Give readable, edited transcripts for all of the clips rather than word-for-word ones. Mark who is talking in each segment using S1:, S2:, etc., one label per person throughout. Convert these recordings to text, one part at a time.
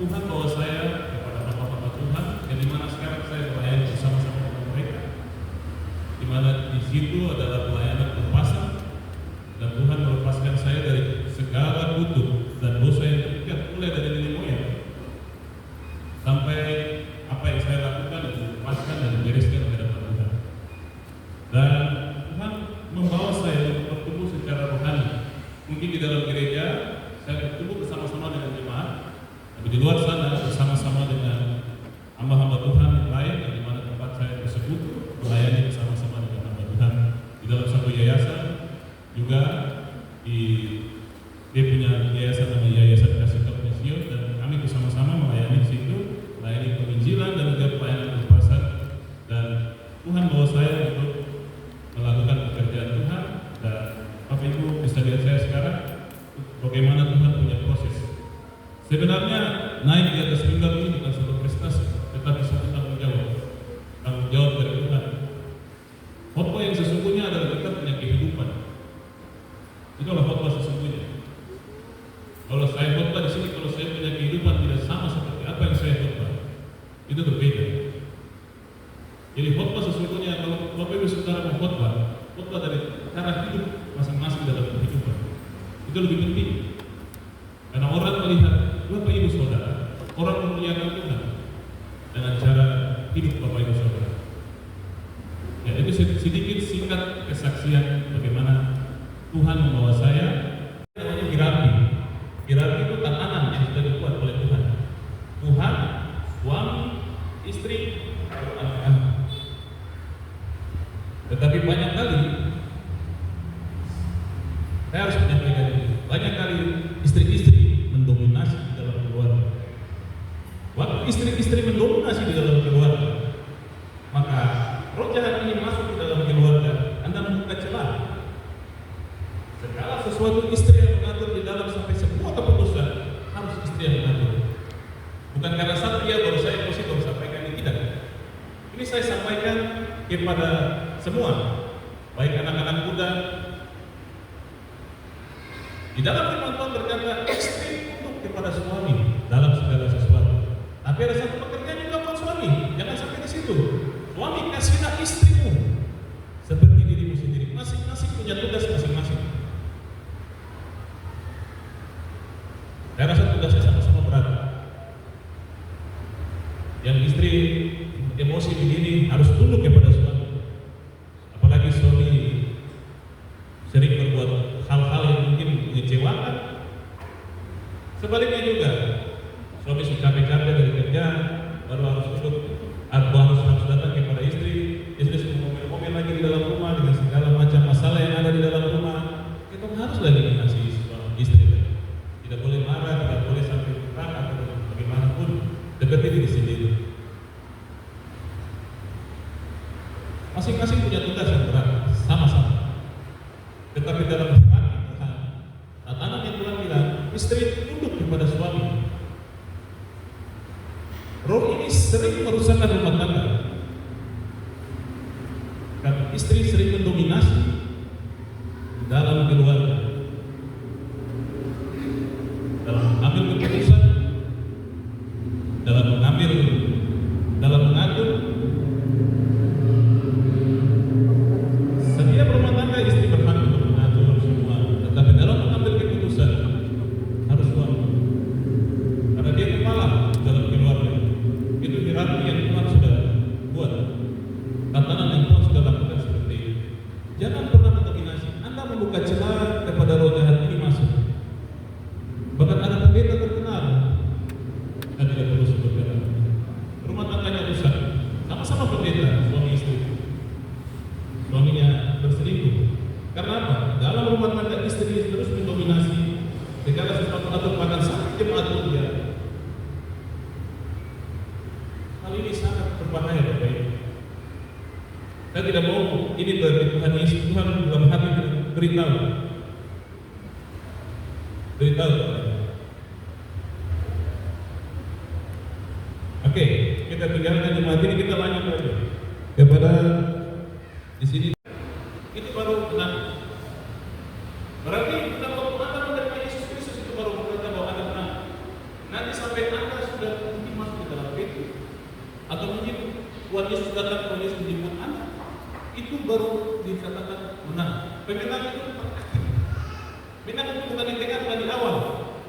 S1: Tuhan bawa saya kepada hamba-hamba Tuhan, yang dimana sekarang saya melayani bersama-sama dengan mereka, dimana di situ adalah pelayanan pelepasan, dan Tuhan melepaskan saya dari segala kutuk dan dosa yang terikat mulai dari nenek moyang sampai apa yang saya lakukan dilepaskan dan dibereskan di hadapan Tuhan. Dan Tuhan membawa saya untuk bertumbuh secara rohani. Mungkin di dalam gereja saya bertumbuh bersama-sama dengan jemaat, tapi di luar sana bersama-sama dengan hamba-hamba Tuhan yang lain, yang dimana tempat saya bersekutu melayani bersama-sama dengan hamba Tuhan di dalam satu yayasan, juga di dia punya yayasan namanya Yayasan Kasih Karunia, dan kami bersama-sama melayani di situ, melayani penginjilan dan juga pelayanan pelepasan. Dan Tuhan bawa saya untuk melakukan pekerjaan Tuhan, dan Bapak Ibu bisa lihat saya sekarang bagaimana Tuhan punya proses. Sebenarnya naik di atas mimbar ini bukan suatu prestasi, tetapi suatu tanggung jawab dari Tuhan. Khotbah yang sesungguhnya adalah kita punya kehidupan. Itulah khotbah sesungguhnya. Kalau saya khotbah di sini, kalau saya punya kehidupan tidak sama seperti apa yang saya khotbah, itu berbeda. Jadi khotbah sesungguhnya, kalau Bapak Ibu Saudara mau khotbah dari cara hidup masing-masing dalam kehidupan, itu lebih penting. Karena orang melihat Bapak Ibu Saudara, orang memuliakan Tuhan dengan cara hidup Bapak Ibu Saudara. Ya, itu sedikit singkat kesaksian bagaimana Tuhan membawa saya. Namanya hierarki. Hierarki itu tatanan yang sudah dibuat oleh Tuhan. Tuhan, suami, istri, anak-anak. Tetapi banyak kali saya harus menyampaikan ini. Banyak kali istri-istri mendominasi di dalam keluarga. Waktu istri-istri mendominasi di dalam keluarga, maka roh jahat ini masuk ke dalam keluarga. Anda membuka celah. Segala sesuatu istri yang mengatur di dalam, sampai sebuah keputusan harus istri yang mengatur. Bukan karena satria baru saya emosi baru sampaikan ini, tidak. Ini saya sampaikan kepada semua, baik anak-anak muda. Di dalam firman Tuhan berkata, istri tunduk kepada suami dalam segala sesuatu. Tapi ada satu pekerjaan juga buat suami, jangan sampai di situ. Suami, kasihlah istrimu seperti dirimu sendiri. Masing-masing punya tugas masing-masing. Saya rasa tugasnya sama-sama berat. Yang istri emosi begini harus tunduk kepada suami. Apalagi suami sering berbuat hal-hal yang mungkin mengecewakan. Sebaliknya juga, suami sudah capek-capek dari kerja, baru harus tunduk, harus datang kepada istri. Istri sudah ngomel-ngomel lagi di dalam rumah dengan segala macam masalah yang ada di dalam rumah. Kita harus lagi mengasihi suami istri. Tidak boleh marah, tidak boleh sampai perang atau bagaimanapun. Seperti diri sendiri. Masing-masing punya tugas yang berat, sama-sama. Tetapi dalam hati Tuhan, tatanan yang Tuhan bilang, istri tunduk kepada suami. Roh ini sering merusakkan rumah tangga. Karena istri sering mendominasi dalam keluarga, dalam mengambil keputusan, dalam mengatur. Setiap rumah tangga istri berhak untuk mengatur semua, tetapi dalam mengambil keputusan harus suami, karena dia kepala dalam keluarga. Itu hierarki yang Tuhan sudah buat, tatanan yang Tuhan sudah lakukan seperti itu. Jangan pernah mendominasi. Anda membuka celah kepada roh jahat ini masuk. Bahkan ada pendeta terkenal, saya tidak perlu sebutkan, rumah tangganya rusak, sama-sama pendeta, suami istri. Suaminya berselingkuh. Karena apa? Dalam rumah tangga istri terus mendominasi segala sesuatu, atau bahkan sampai jemaat pun dia. Hal ini sangat berbahaya, Bapak Ibu. Saya tidak mau ini dari Tuhan Yesus. Tuhan dalam hati beritahu. Oke, kita tinggalkan jemaat ini, kita lanjut lagi kepada di sini. Itu baru tenang. Berarti kita mau Anda menerima Yesus Kristus, itu baru berkata bahwa Anda tenang. Nanti sampai Anda sudah sudah mungkin masuk ke dalam Petrus atau mungkin Tuhan Yesus datang, Tuhan Yesus menjemput Anda, itu baru dikatakan menang. Pemenang itu akhir. Menang itu bukan di tengah, bukan di awal,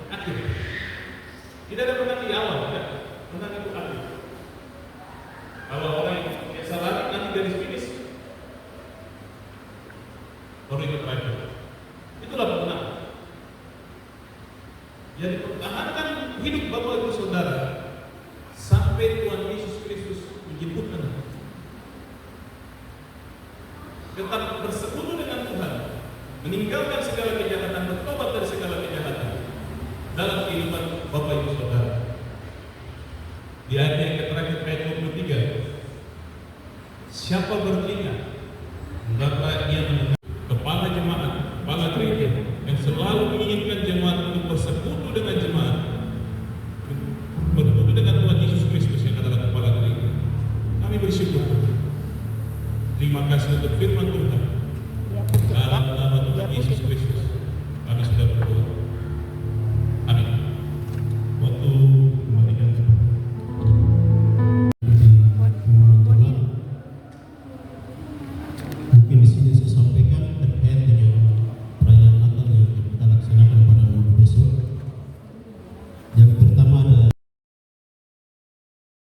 S1: akhir. Tidak ada menang di awal, ya. Menang itu akhir. Kalau orang yang biasa lari nanti dari finish, baru itu terakhir. Itulah pemenang. Jadi pertahankan hidup Bapak Ibu Saudara sampai Tuhan Yesus Kristus menjemput Anda. Tetap bersekutu dengan Tuhan, meninggalkan segala kejahatan, bertobat dari segala kejahatan dalam kehidupan Bapak Ibu Saudara. Di ayat yang terakhir ayat 23, siapa bertelinga maka ia mendengar